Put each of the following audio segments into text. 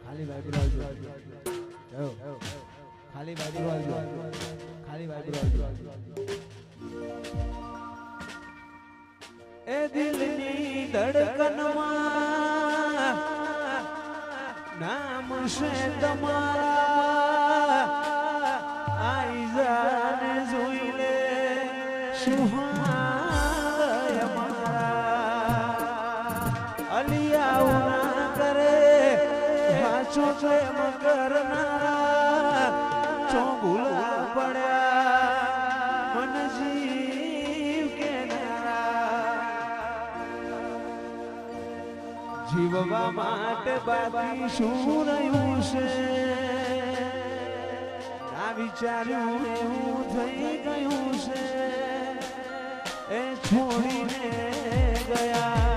ખાલી વાઇબ્રો આવજો ખાલી વાઇબ્રો આવજો ખાલી વાઇબ્રો આવજો એ દિલની ધડકનમાં નામ છે તમારા આઈ જાને જોઈ લે સુહાય મારા અલિયાઓ ના કરે હાચો પ્રેમ કરનારા ચોગુલા પડ્યા મન જીવ જીવવા માટે બાકી શું રહ્યું છે આ વિચાર્યું એવું થઈ ગયું છે એ છોડીને ગયા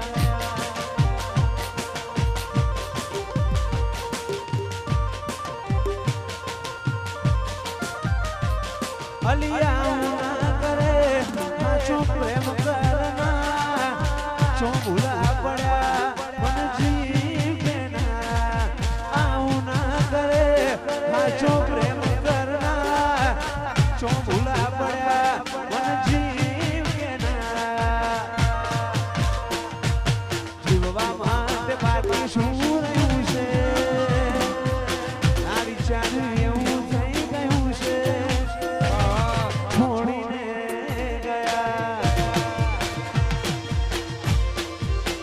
અલિયા ના કરે સાચો પ્રેમ કરના ચોગુલા પડ્યા जो प्रेम करना चो भूला पड़ा मन जीव के ना जीववा माटे बाकी શું રહ્યું છે આ વિચાર્યું એવું થઈ ગયું છે છોડીને ગયા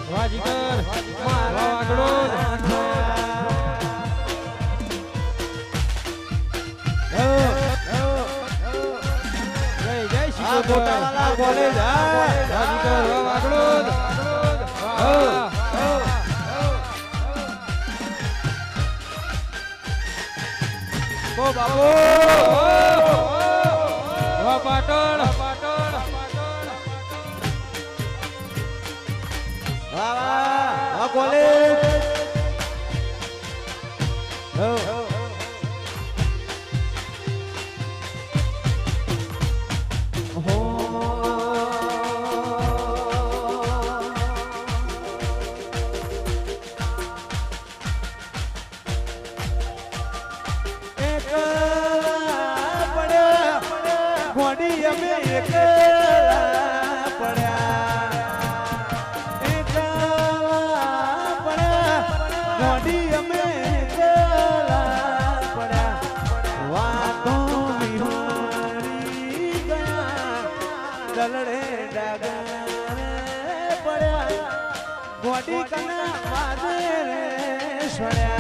વાજીકર મારો આગળો ગોટાવાલા બોલે જા વાજીકર આગળો ઓ બાબો વા પાટણ વાહ વાહ બોલે દલડે ડાગરે પડ્યા ગોડી કના વાદે રે છોડ્યા